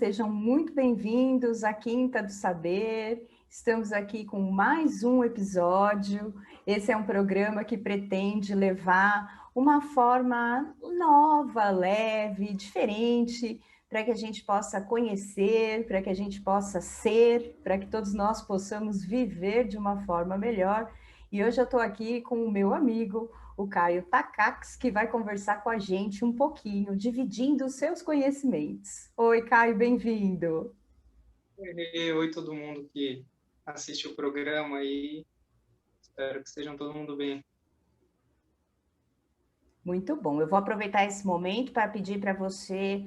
sejam muito bem-vindos à Quinta do Saber. Estamos aqui com mais um episódio. Esse é um programa que pretende levar uma forma nova, leve, diferente, para que a gente possa conhecer, para que a gente possa ser, para que todos nós possamos viver de uma forma melhor. E hoje eu estou aqui com o meu amigo, o Caio Takacs, que vai conversar com a gente um pouquinho, dividindo os seus conhecimentos. Oi, Caio, bem-vindo. Oi, todo mundo que assiste o programa aí. Espero que estejam todo mundo bem. Muito bom. Eu vou aproveitar esse momento para pedir para você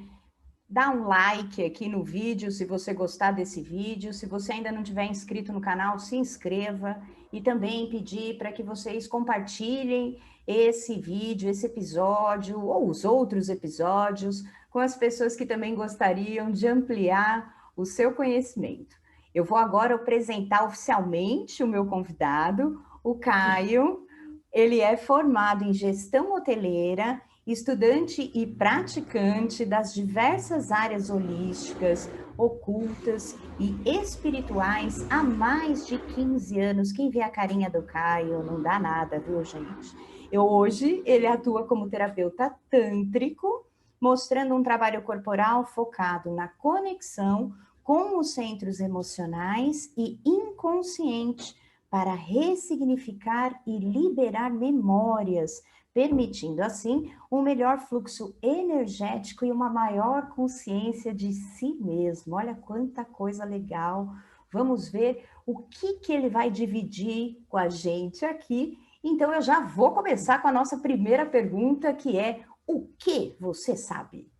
dar um like aqui no vídeo, se você gostar desse vídeo. Se você ainda não tiver inscrito no canal, se inscreva. E também pedir para que vocês compartilhem esse vídeo, esse episódio, ou os outros episódios, com as pessoas que também gostariam de ampliar o seu conhecimento. Eu vou agora apresentar oficialmente o meu convidado, o Caio. Ele é formado em gestão hoteleira, estudante e praticante das diversas áreas holísticas, ocultas e espirituais há mais de 15 anos. Quem vê a carinha do Caio não dá nada, viu, gente? Hoje ele atua como terapeuta tântrico, mostrando um trabalho corporal focado na conexão com os centros emocionais e inconsciente para ressignificar e liberar memórias, permitindo assim um melhor fluxo energético e uma maior consciência de si mesmo. Olha quanta coisa legal. Vamos ver o que ele vai dividir com a gente aqui. Então eu já vou começar com a nossa primeira pergunta, que é: o que você sabe?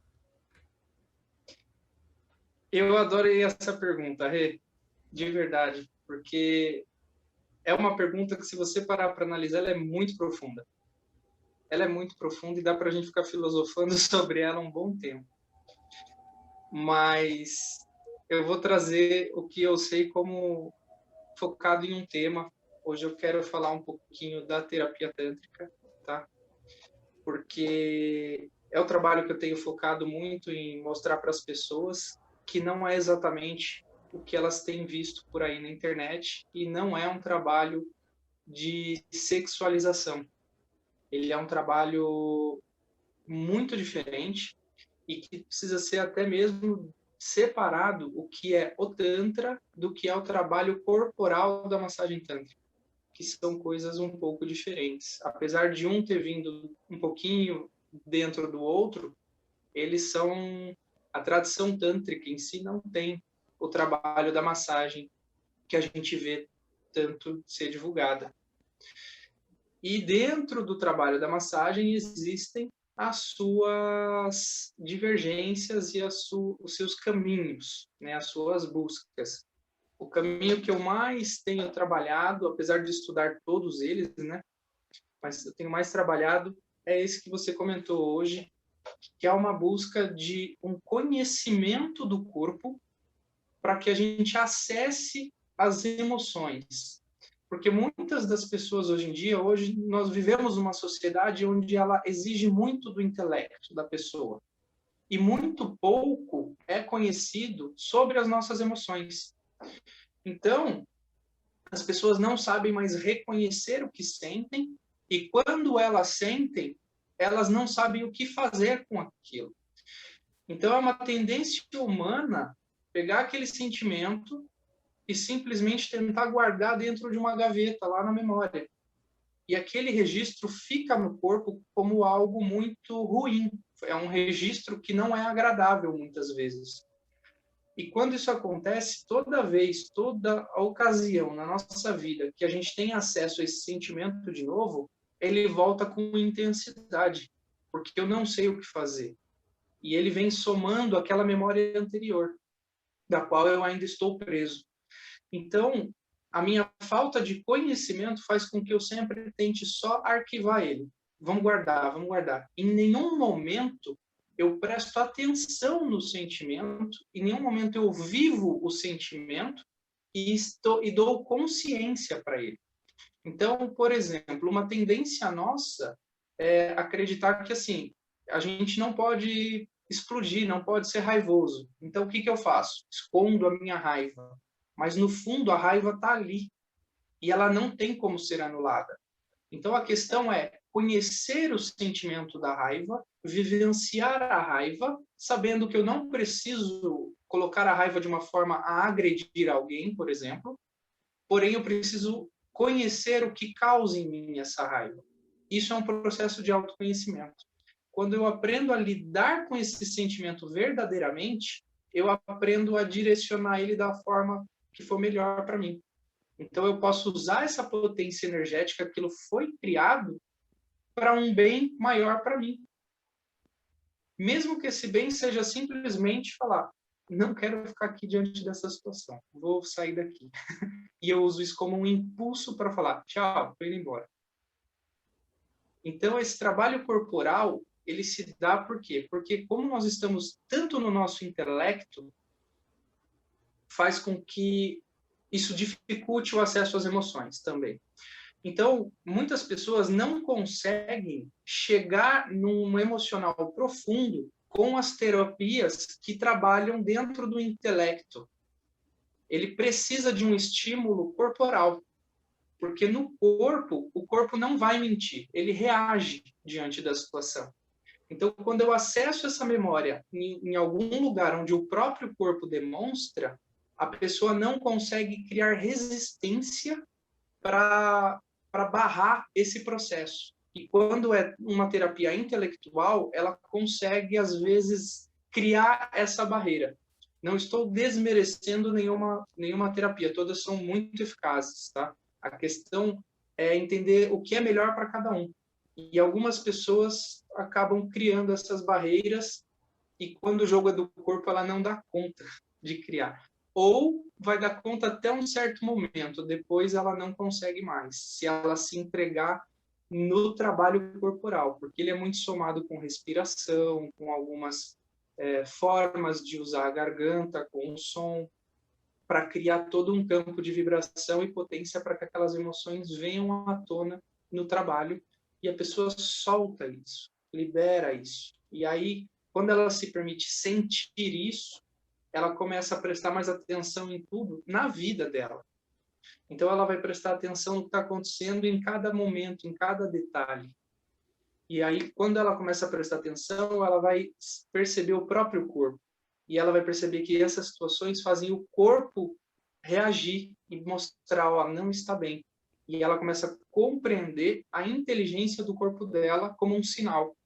Eu adorei essa pergunta, Rê, de verdade, porque é uma pergunta que, se você parar para analisar, ela é muito profunda. Ela é muito profunda e dá para a gente ficar filosofando sobre ela um bom tempo. Mas eu vou trazer o que eu sei como focado em um tema. Hoje eu quero falar um pouquinho da terapia tântrica, tá? Porque é o trabalho que eu tenho focado muito em mostrar para as pessoas que não é exatamente o que elas têm visto por aí na internet, e não é um trabalho de sexualização. Ele é um trabalho muito diferente e que precisa ser até mesmo separado o que é o Tantra do que é o trabalho corporal da massagem tântrica, que são coisas um pouco diferentes. Apesar de um ter vindo um pouquinho dentro do outro, eles são... A tradição tântrica em si não tem o trabalho da massagem que a gente vê tanto ser divulgada. E dentro do trabalho da massagem existem as suas divergências e os seus caminhos, né, as suas buscas. O caminho que eu mais tenho trabalhado, apesar de estudar todos eles, né, mas eu tenho mais trabalhado, é esse que você comentou hoje, que é uma busca de um conhecimento do corpo para que a gente acesse as emoções. Porque muitas das pessoas hoje em dia, hoje nós vivemos uma sociedade onde ela exige muito do intelecto da pessoa e muito pouco é conhecido sobre as nossas emoções. Então, as pessoas não sabem mais reconhecer o que sentem, e quando elas sentem, elas não sabem o que fazer com aquilo. Então, é uma tendência humana pegar aquele sentimento e simplesmente tentar guardar dentro de uma gaveta, lá na memória. E aquele registro fica no corpo como algo muito ruim. É um registro que não é agradável, muitas vezes. E quando isso acontece, toda vez, toda a ocasião na nossa vida que a gente tem acesso a esse sentimento de novo, ele volta com intensidade, porque eu não sei o que fazer. E ele vem somando aquela memória anterior, da qual eu ainda estou preso. Então, a minha falta de conhecimento faz com que eu sempre tente só arquivar ele. Vamos guardar, vamos guardar. Em nenhum momento eu presto atenção no sentimento, em nenhum momento eu vivo o sentimento e dou consciência para ele. Então, por exemplo, uma tendência nossa é acreditar que, assim, a gente não pode explodir, não pode ser raivoso. Então, o que eu faço? Escondo a minha raiva. Mas, no fundo, a raiva está ali. E ela não tem como ser anulada. Então, a questão é conhecer o sentimento da raiva, vivenciar a raiva, sabendo que eu não preciso colocar a raiva de uma forma a agredir alguém, por exemplo, porém eu preciso conhecer o que causa em mim essa raiva. Isso é um processo de autoconhecimento. Quando eu aprendo a lidar com esse sentimento verdadeiramente, eu aprendo a direcionar ele da forma que for melhor para mim. Então, eu posso usar essa potência energética, aquilo foi criado para um bem maior para mim. Mesmo que esse bem seja simplesmente falar, não quero ficar aqui diante dessa situação, vou sair daqui. E eu uso isso como um impulso para falar, tchau, estou indo embora. Então, esse trabalho corporal, ele se dá por quê? Porque como nós estamos tanto no nosso intelecto, faz com que isso dificulte o acesso às emoções também. Então, muitas pessoas não conseguem chegar num emocional profundo com as terapias que trabalham dentro do intelecto. Ele precisa de um estímulo corporal, porque no corpo, o corpo não vai mentir, ele reage diante da situação. Então, quando eu acesso essa memória em algum lugar onde o próprio corpo demonstra, a pessoa não consegue criar resistência para barrar esse processo. E quando é uma terapia intelectual, ela consegue, às vezes, criar essa barreira. Não estou desmerecendo nenhuma terapia, todas são muito eficazes, tá? A questão é entender o que é melhor para cada um. E algumas pessoas acabam criando essas barreiras e quando o jogo é do corpo, ela não dá conta de criar. Ou vai dar conta até um certo momento, depois ela não consegue mais, se ela se entregar no trabalho corporal, porque ele é muito somado com respiração, com algumas formas de usar a garganta, com o som, para criar todo um campo de vibração e potência para que aquelas emoções venham à tona no trabalho e a pessoa solta isso, libera isso. E aí, quando ela se permite sentir isso, ela começa a prestar mais atenção em tudo na vida dela. Então, ela vai prestar atenção no que está acontecendo em cada momento, em cada detalhe. E aí, quando ela começa a prestar atenção, ela vai perceber o próprio corpo. E ela vai perceber que essas situações fazem o corpo reagir e mostrar, ó, não está bem. E ela começa a compreender a inteligência do corpo dela como um sinal.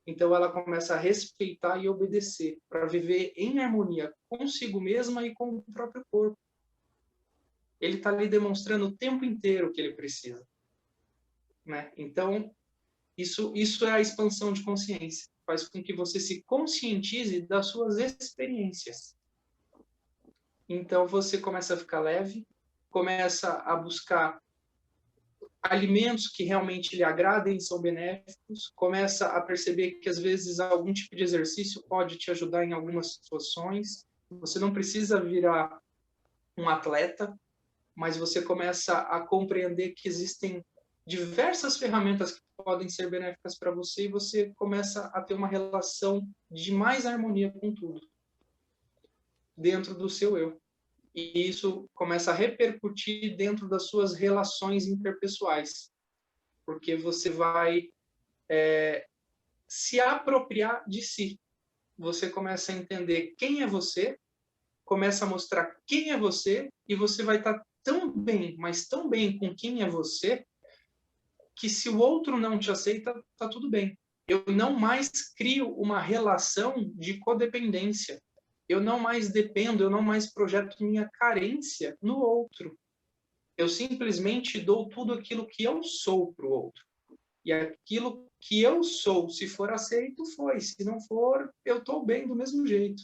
Então, ela começa a respeitar e obedecer para viver em harmonia consigo mesma e com o próprio corpo. Ele está ali demonstrando o tempo inteiro o que ele precisa. Né? Então, isso é a expansão de consciência. Faz com que você se conscientize das suas experiências. Então, você começa a ficar leve, começa a buscar alimentos que realmente lhe agradem, são benéficos, começa a perceber que, às vezes, algum tipo de exercício pode te ajudar em algumas situações. Você não precisa virar um atleta, mas você começa a compreender que existem diversas ferramentas que podem ser benéficas para você e você começa a ter uma relação de mais harmonia com tudo, dentro do seu eu. E isso começa a repercutir dentro das suas relações interpessoais, porque você vai se apropriar de si. Você começa a entender quem é você, começa a mostrar quem é você, e você vai estar tão bem, mas tão bem com quem é você, que se o outro não te aceita, tá tudo bem. Eu não mais crio uma relação de codependência. Eu não mais dependo, eu não mais projeto minha carência no outro. Eu simplesmente dou tudo aquilo que eu sou para o outro. E aquilo que eu sou, se for aceito, foi. Se não for, eu estou bem do mesmo jeito.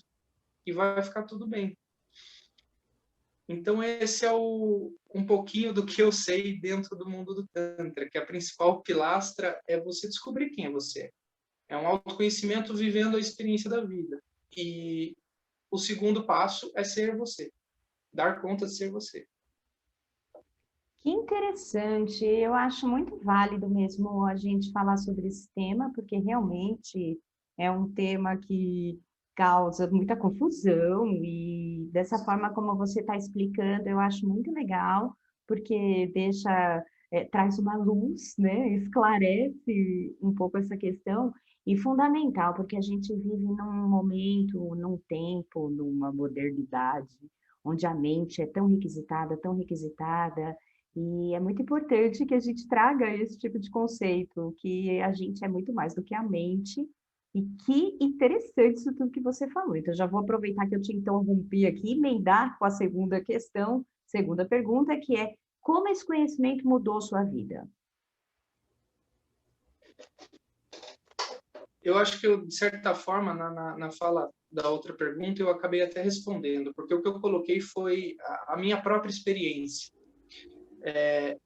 E vai ficar tudo bem. Então, esse é um pouquinho do que eu sei dentro do mundo do Tantra, que a principal pilastra é você descobrir quem é você. É um autoconhecimento vivendo a experiência da vida. E o segundo passo é ser você. Dar conta de ser você. Que interessante. Eu acho muito válido mesmo a gente falar sobre esse tema, porque realmente é um tema que causa muita confusão e dessa forma como você está explicando, eu acho muito legal, porque traz uma luz, né? Esclarece um pouco essa questão e fundamental, porque a gente vive num momento, num tempo, numa modernidade, onde a mente é tão requisitada, e é muito importante que a gente traga esse tipo de conceito, que a gente é muito mais do que a mente, e que interessante isso tudo que você falou. Então, já vou aproveitar que eu te interrompi aqui e emendar com a segunda questão, segunda pergunta, que é como esse conhecimento mudou sua vida? Eu acho que eu, de certa forma, na fala da outra pergunta, eu acabei até respondendo, porque o que eu coloquei foi minha própria experiência.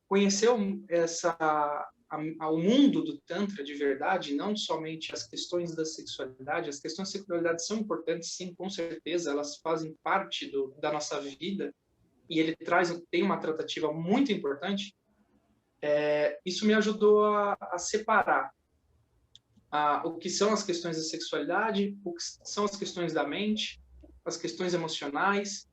Conhecer o mundo do Tantra de verdade, não somente as questões da sexualidade, as questões da sexualidade são importantes, sim, com certeza, elas fazem parte da nossa vida, e ele tem uma tratativa muito importante. Isso me ajudou a separar o que são as questões da sexualidade, o que são as questões da mente, as questões emocionais,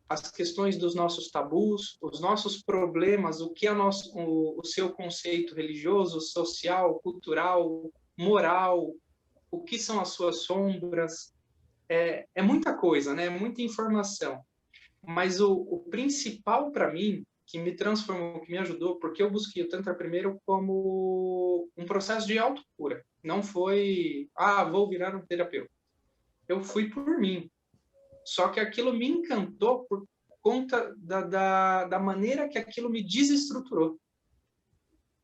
as questões dos nossos tabus, os nossos problemas, o que é o seu conceito religioso, social, cultural, moral, o que são as suas sombras. É muita coisa, né? É muita informação. Mas o principal para mim, que me transformou, que me ajudou, porque eu busquei o Tantra primeiro como um processo de autocura. Não foi, vou virar um terapeuta. Eu fui por mim. Só que aquilo me encantou por conta da maneira que aquilo me desestruturou.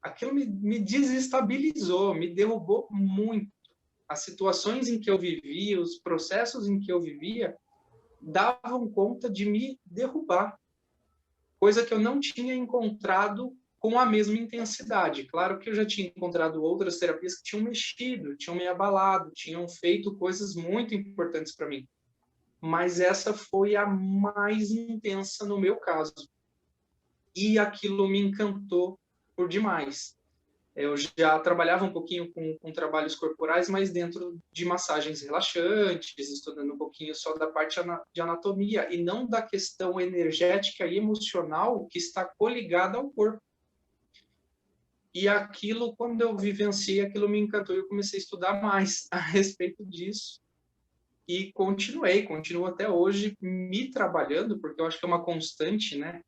Aquilo me desestabilizou, me derrubou muito. As situações em que eu vivia, os processos em que eu vivia, davam conta de me derrubar. Coisa que eu não tinha encontrado com a mesma intensidade. Claro que eu já tinha encontrado outras terapias que tinham mexido, tinham me abalado, tinham feito coisas muito importantes para mim. Mas essa foi a mais intensa no meu caso. E aquilo me encantou por demais. Eu já trabalhava um pouquinho com trabalhos corporais, mas dentro de massagens relaxantes, estudando um pouquinho só da parte de anatomia e não da questão energética e emocional que está coligada ao corpo. E aquilo, quando eu vivenciei, aquilo me encantou e eu comecei a estudar mais a respeito disso. E continuo até hoje me trabalhando, porque eu acho que é uma constante, né?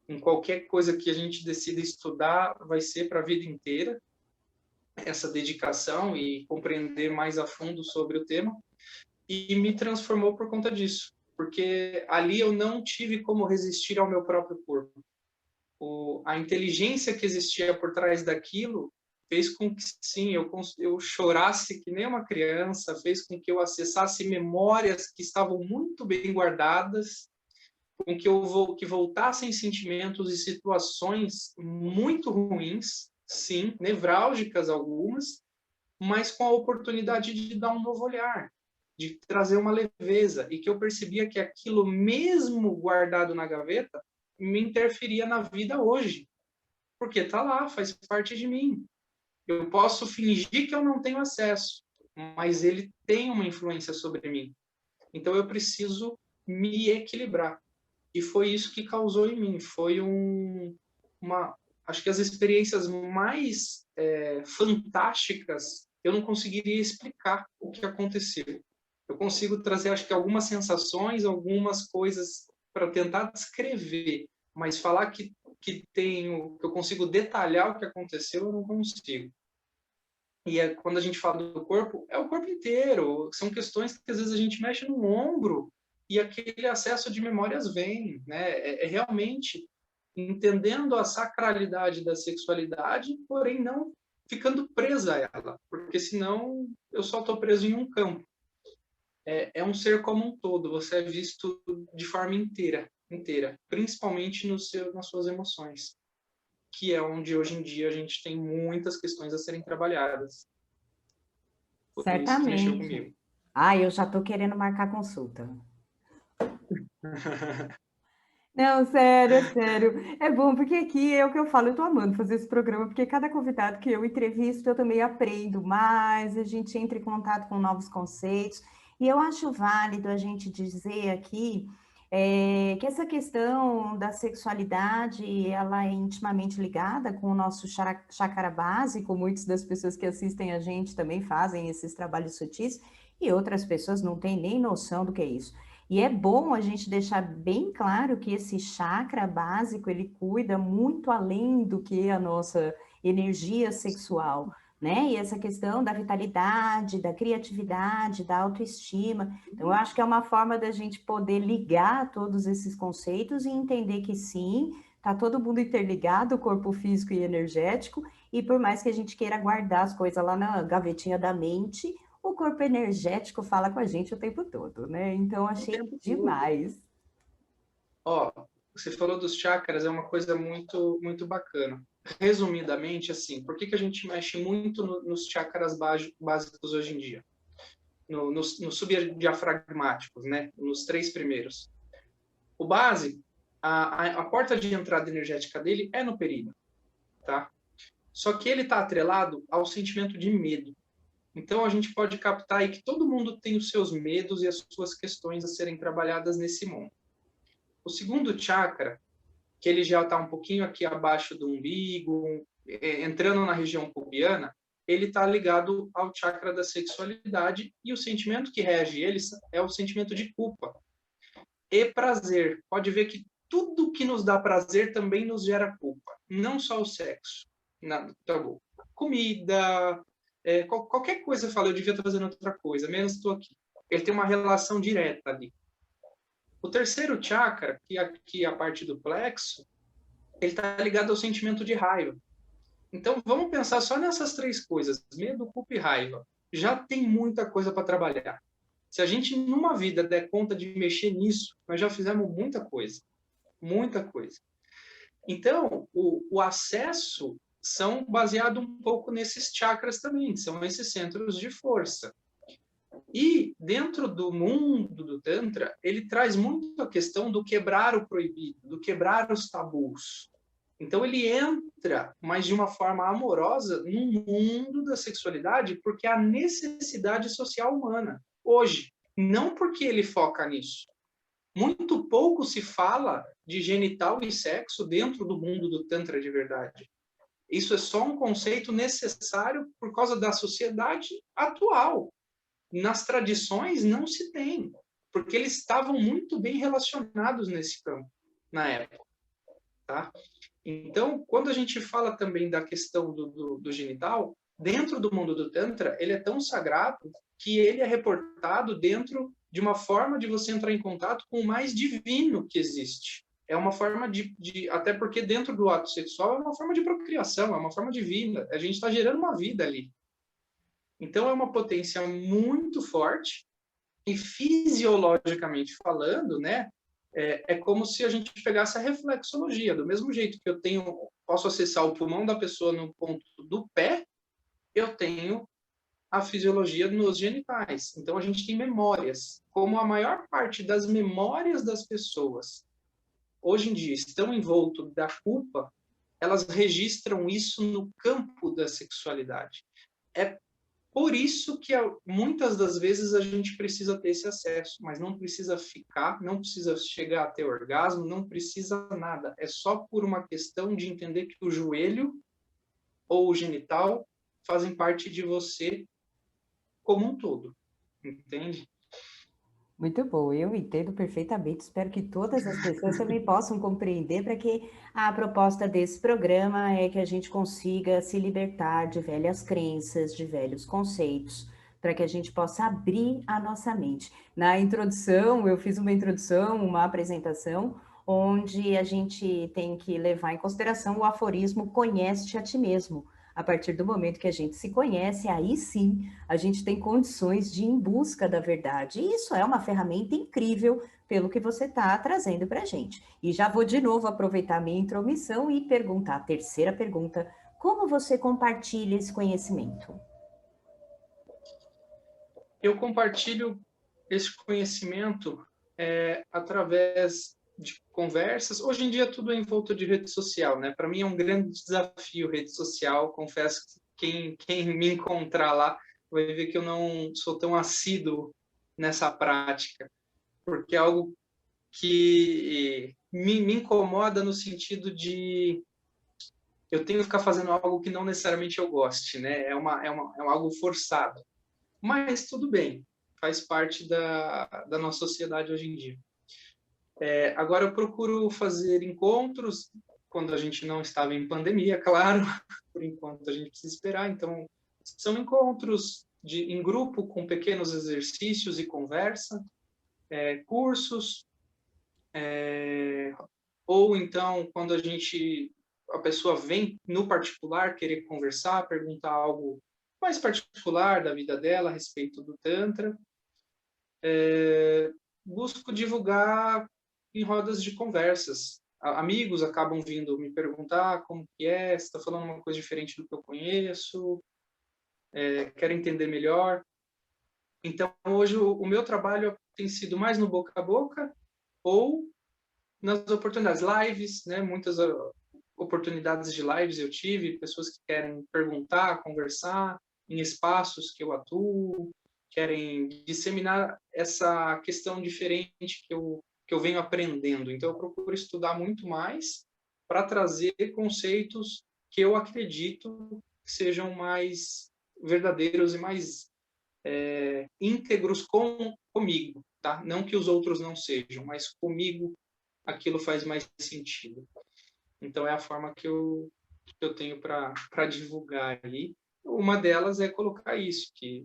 Em qualquer coisa que a gente decida estudar, vai ser para a vida inteira essa dedicação e compreender mais a fundo sobre o tema, e me transformou por conta disso, porque ali eu não tive como resistir ao meu próprio corpo. A inteligência que existia por trás daquilo fez com que, sim, eu chorasse que nem uma criança, fez com que eu acessasse memórias que estavam muito bem guardadas, com que voltassem sentimentos e situações muito ruins, sim, nevrálgicas algumas, mas com a oportunidade de dar um novo olhar, de trazer uma leveza, e que eu percebia que aquilo mesmo guardado na gaveta me interferia na vida hoje, porque tá lá, faz parte de mim. Eu posso fingir que eu não tenho acesso, mas ele tem uma influência sobre mim. Então eu preciso me equilibrar. E foi isso que causou em mim. Foi acho que as experiências mais fantásticas, eu não conseguiria explicar o que aconteceu. Eu consigo trazer, acho que algumas sensações, algumas coisas para tentar descrever, mas falar que eu consigo detalhar o que aconteceu, eu não consigo. E quando a gente fala do corpo, é o corpo inteiro. São questões que às vezes a gente mexe no ombro e aquele acesso de memórias vem, né? É realmente entendendo a sacralidade da sexualidade, porém não ficando presa a ela, porque senão eu só estou preso em um campo. É um ser como um todo, você é visto de forma inteira, principalmente nas suas emoções, que é onde hoje em dia a gente tem muitas questões a serem trabalhadas. Foi isso que mexeu Certamente. comigo. Ah, eu já estou querendo marcar consulta. Não, sério, é sério. É bom, porque aqui é o que eu falo, eu tô amando fazer esse programa, porque cada convidado que eu entrevisto, eu também aprendo mais, a gente entra em contato com novos conceitos, e eu acho válido a gente dizer aqui que essa questão da sexualidade, ela é intimamente ligada com o nosso chácara básico, muitas das pessoas que assistem a gente também fazem esses trabalhos sutis, e outras pessoas não têm nem noção do que é isso. E é bom a gente deixar bem claro que esse chakra básico, ele cuida muito além do que a nossa energia sexual, né? E essa questão da vitalidade, da criatividade, da autoestima. Então, eu acho que é uma forma da gente poder ligar todos esses conceitos e entender que sim, tá todo mundo interligado, o corpo físico e energético, e por mais que a gente queira guardar as coisas lá na gavetinha da mente, o corpo energético fala com a gente o tempo todo, né? Então O achei tempo todo. demais. Ó, você falou dos chakras, é uma coisa muito, muito bacana. Resumidamente, assim, por que que a gente mexe muito nos chakras básicos hoje em dia? Nos subdiafragmáticos, né? Nos três primeiros. O básico, a porta de entrada energética dele é no períneo, tá? Só que ele está atrelado ao sentimento de medo. Então, a gente pode captar aí que todo mundo tem os seus medos e as suas questões a serem trabalhadas nesse mundo. O segundo chakra, que ele já está um pouquinho aqui abaixo do umbigo, entrando na região pubiana, ele está ligado ao chakra da sexualidade e o sentimento que rege ele é o sentimento de culpa e prazer. Pode ver que tudo que nos dá prazer também nos gera culpa, não só o sexo. Tá bom. Comida, qualquer coisa eu falo, eu devia estar fazendo outra coisa, menos estou aqui. Ele tem uma relação direta ali. O terceiro chakra, que aqui é a parte do plexo, ele está ligado ao sentimento de raiva. Então, vamos pensar só nessas três coisas: medo, culpa e raiva. Já tem muita coisa para trabalhar. Se a gente, numa vida, der conta de mexer nisso, nós já fizemos muita coisa. Muita coisa. Então, o acesso são baseado um pouco nesses chakras também, são esses centros de força. E dentro do mundo do Tantra, ele traz muito a questão do quebrar o proibido, do quebrar os tabus. Então ele entra, mas de uma forma amorosa, no mundo da sexualidade, porque é a necessidade social humana, hoje. Não porque ele foca nisso. Muito pouco se fala de genital e sexo dentro do mundo do Tantra de verdade. Isso é só um conceito necessário por causa da sociedade atual. Nas tradições não se tem, porque eles estavam muito bem relacionados nesse campo, na época. Tá? Então, quando a gente fala também da questão do genital, dentro do mundo do Tantra, ele é tão sagrado que ele é reportado dentro de uma forma de você entrar em contato com o mais divino que existe. É uma forma até porque dentro do ato sexual é uma forma de procriação, é uma forma divina. A gente está gerando uma vida ali. Então, é uma potência muito forte e fisiologicamente falando, né, é como se a gente pegasse a reflexologia. Do mesmo jeito que posso acessar o pulmão da pessoa no ponto do pé, eu tenho a fisiologia nos genitais. Então, a gente tem memórias. Como a maior parte das memórias das pessoas, hoje em dia, estão envolto da culpa, elas registram isso no campo da sexualidade. É por isso que muitas das vezes a gente precisa ter esse acesso, mas não precisa ficar, não precisa chegar a ter orgasmo, não precisa nada. É só por uma questão de entender que o joelho ou o genital fazem parte de você como um todo, entende? Muito bom, eu entendo perfeitamente. Espero que todas as pessoas também possam compreender para que a proposta desse programa é que a gente consiga se libertar de velhas crenças, de velhos conceitos, para que a gente possa abrir a nossa mente. Na introdução, eu fiz uma introdução, uma apresentação, onde a gente tem que levar em consideração o aforismo conhece-te a ti mesmo. A partir do momento que a gente se conhece, aí sim a gente tem condições de ir em busca da verdade. E isso é uma ferramenta incrível pelo que você está trazendo para a gente. E já vou de novo aproveitar minha intromissão e perguntar a terceira pergunta: como você compartilha esse conhecimento? Eu compartilho esse conhecimento através de conversas. Hoje em dia tudo é em volta de rede social, né? Para mim é um grande desafio rede social. Confesso que quem me encontrar lá vai ver que eu não sou tão assíduo nessa prática, porque é algo que me incomoda no sentido de eu tenho que ficar fazendo algo que não necessariamente eu goste, né? É algo forçado. Mas tudo bem, faz parte da nossa sociedade hoje em dia. Agora eu procuro fazer encontros quando a gente não estava em pandemia, claro, por enquanto a gente precisa esperar. Então, são encontros em grupo com pequenos exercícios e conversa, cursos, ou então quando a pessoa vem no particular querer conversar, perguntar algo mais particular da vida dela a respeito do Tantra. Busco divulgar em rodas de conversas. Amigos acabam vindo me perguntar como que é, se está falando uma coisa diferente do que eu conheço, quero entender melhor. Então, hoje, o meu trabalho tem sido mais no boca a boca ou nas oportunidades, lives, né? Muitas oportunidades de lives eu tive, pessoas que querem perguntar, conversar, em espaços que eu atuo, querem disseminar essa questão diferente que eu venho aprendendo. Então, eu procuro estudar muito mais para trazer conceitos que eu acredito que sejam mais verdadeiros e mais íntegros comigo, tá? Não que os outros não sejam, mas comigo aquilo faz mais sentido. Então, é a forma que eu tenho para divulgar aí. Uma delas é colocar isso, que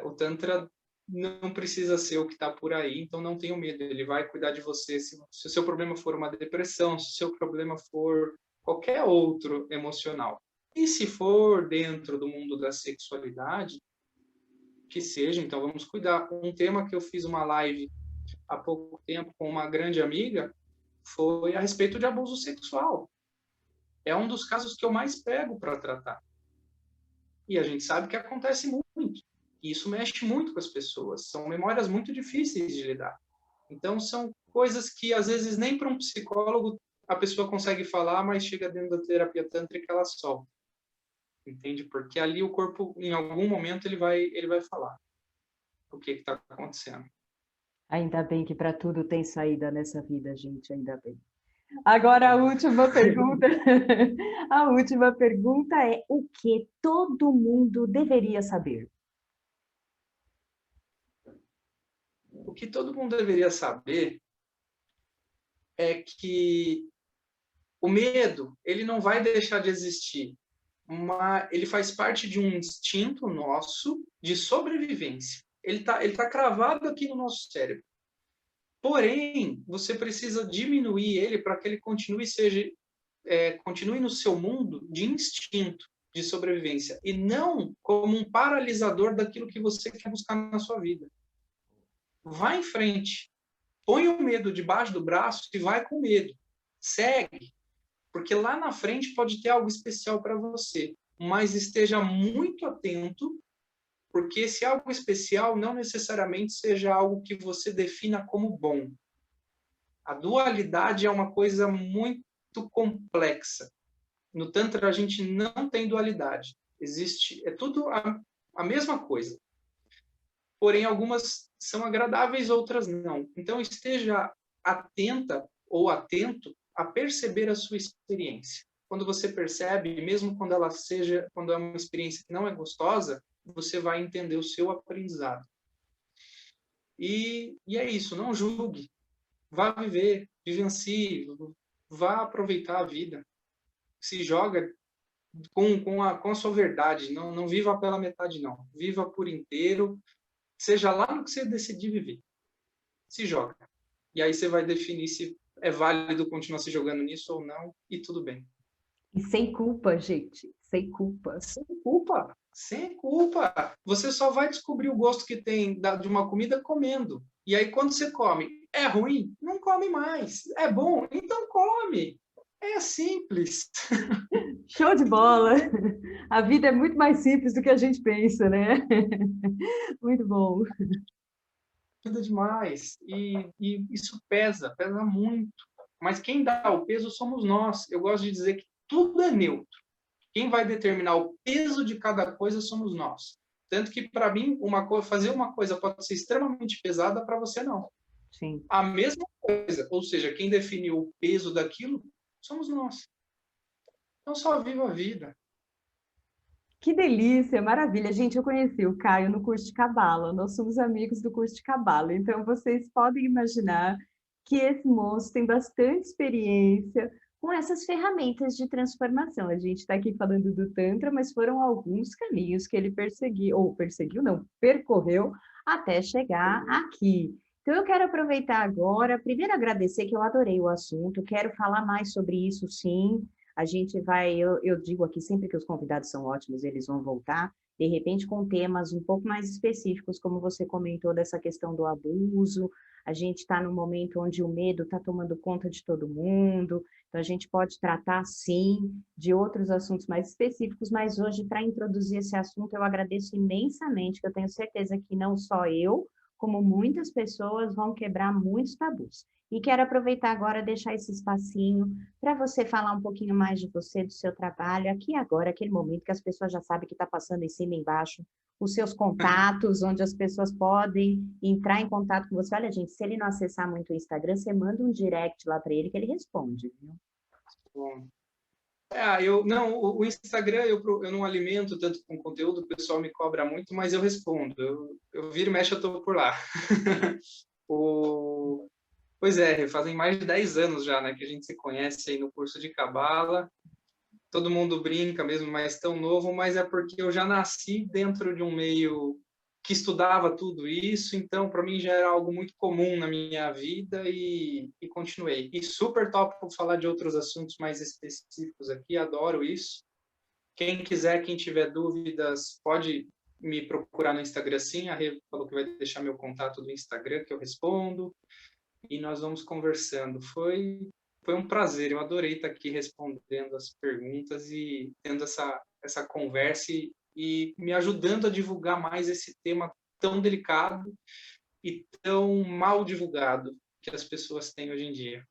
o Tantra não precisa ser o que está por aí, então não tenha medo, ele vai cuidar de você. Se o seu problema for uma depressão, se o seu problema for qualquer outro emocional, e se for dentro do mundo da sexualidade, que seja, então vamos cuidar. Um tema que eu fiz uma live há pouco tempo com uma grande amiga foi a respeito de abuso sexual. É um dos casos que eu mais pego para tratar. E a gente sabe que acontece muito. E isso mexe muito com as pessoas. São memórias muito difíceis de lidar. Então, são coisas que, às vezes, nem para um psicólogo a pessoa consegue falar, mas chega dentro da terapia tântrica ela solta. Entende? Porque ali o corpo, em algum momento, ele vai falar o que está acontecendo. Ainda bem que para tudo tem saída nessa vida, gente, ainda bem. Agora a última pergunta. A última pergunta é: o que todo mundo deveria saber? O que todo mundo deveria saber é que o medo, ele não vai deixar de existir. Ele faz parte de um instinto nosso de sobrevivência. Ele tá cravado aqui no nosso cérebro. Porém, você precisa diminuir ele para que ele continue no seu mundo de instinto, de sobrevivência, e não como um paralisador daquilo que você quer buscar na sua vida. Vá em frente. Põe o medo debaixo do braço e vai com medo. Segue. Porque lá na frente pode ter algo especial para você. Mas esteja muito atento, porque esse algo especial não necessariamente seja algo que você defina como bom. A dualidade é uma coisa muito complexa. No Tantra, a gente não tem dualidade. É tudo a mesma coisa. Porém, algumas são agradáveis, outras não. Então, esteja atenta ou atento a perceber a sua experiência. Quando você percebe, mesmo quando é uma experiência que não é gostosa, você vai entender o seu aprendizado. E é isso, não julgue. Vá viver, vivencie, vá aproveitar a vida. Se joga com a sua verdade, não viva pela metade, não. Viva por inteiro, seja lá no que você decidir viver. Se joga. E aí você vai definir se é válido continuar se jogando nisso ou não, e tudo bem. E sem culpa, gente, sem culpa. Sem culpa, sem culpa. Você só vai descobrir o gosto que tem de uma comida comendo. E aí quando você come, é ruim? Não come mais. É bom? Então come. É simples. Show de bola! A vida é muito mais simples do que a gente pensa, né? Muito bom. ajuda demais. E isso pesa muito. Mas quem dá o peso somos nós. Eu gosto de dizer que tudo é neutro. Quem vai determinar o peso de cada coisa somos nós. Tanto que, para mim, fazer uma coisa pode ser extremamente pesada, para você não. Sim. A mesma coisa, ou seja, quem definiu o peso daquilo somos nós. Então, só viva a vida. Que delícia, maravilha. Gente, eu conheci o Caio no curso de Cabala, nós somos amigos do curso de Cabala, então vocês podem imaginar que esse moço tem bastante experiência com essas ferramentas de transformação. A gente está aqui falando do Tantra, mas foram alguns caminhos que ele perseguiu não, percorreu até chegar aqui. Então eu quero aproveitar agora, primeiro agradecer que eu adorei o assunto, quero falar mais sobre isso sim. A gente vai, eu digo aqui sempre que os convidados são ótimos, eles vão voltar, de repente com temas um pouco mais específicos, como você comentou dessa questão do abuso, a gente está num momento onde o medo está tomando conta de todo mundo, então a gente pode tratar, sim, de outros assuntos mais específicos, mas hoje, para introduzir esse assunto, eu agradeço imensamente, que eu tenho certeza que não só eu, como muitas pessoas vão quebrar muitos tabus. E quero aproveitar agora, deixar esse espacinho para você falar um pouquinho mais de você, do seu trabalho, aqui agora, aquele momento que as pessoas já sabem que está passando em cima e embaixo, os seus contatos, onde as pessoas podem entrar em contato com você. Olha, gente, se ele não acessar muito o Instagram, você manda um direct lá para ele que ele responde, viu? Bom. O Instagram eu não alimento tanto com conteúdo, o pessoal me cobra muito, mas eu respondo. Eu viro e mexo, eu estou por lá. Pois é, fazem mais de 10 anos já, né, que a gente se conhece aí no curso de Cabala. Todo mundo brinca mesmo, mas tão novo, mas é porque eu já nasci dentro de um meio que estudava tudo isso, então para mim já era algo muito comum na minha vida e continuei. E super top por falar de outros assuntos mais específicos aqui, adoro isso. Quem quiser, quem tiver dúvidas, pode me procurar no Instagram sim, a Rê falou que vai deixar meu contato do Instagram que eu respondo e nós vamos conversando. Foi um prazer, eu adorei estar aqui respondendo as perguntas e tendo essa conversa e me ajudando a divulgar mais esse tema tão delicado e tão mal divulgado que as pessoas têm hoje em dia.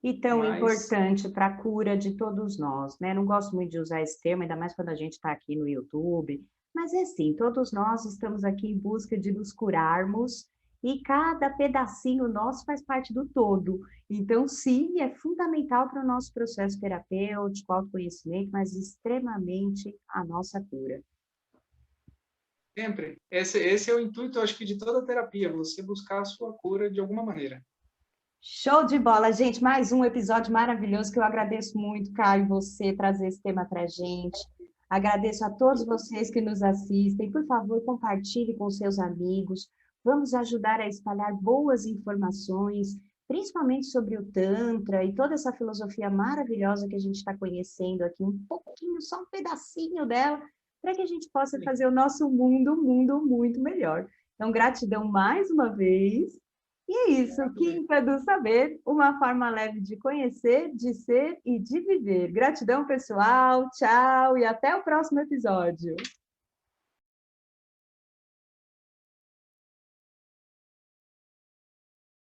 E tão importante para a cura de todos nós, né? Não gosto muito de usar esse termo, ainda mais quando a gente está aqui no YouTube, mas é assim, todos nós estamos aqui em busca de nos curarmos e cada pedacinho nosso faz parte do todo. Então, sim, é fundamental para o nosso processo terapêutico, autoconhecimento, mas extremamente a nossa cura. Sempre. Esse é o intuito, acho que, de toda terapia, você buscar a sua cura de alguma maneira. Show de bola, gente. Mais um episódio maravilhoso que eu agradeço muito, Caio, você trazer esse tema para a gente. Agradeço a todos vocês que nos assistem. Por favor, compartilhe com seus amigos. Vamos ajudar a espalhar boas informações, principalmente sobre o Tantra e toda essa filosofia maravilhosa que a gente está conhecendo aqui, um pouquinho, só um pedacinho dela, para que a gente possa fazer o nosso mundo um mundo muito melhor. Então, gratidão mais uma vez. E é isso, Quinta do Saber, uma forma leve de conhecer, de ser e de viver. Gratidão, pessoal, tchau e até o próximo episódio.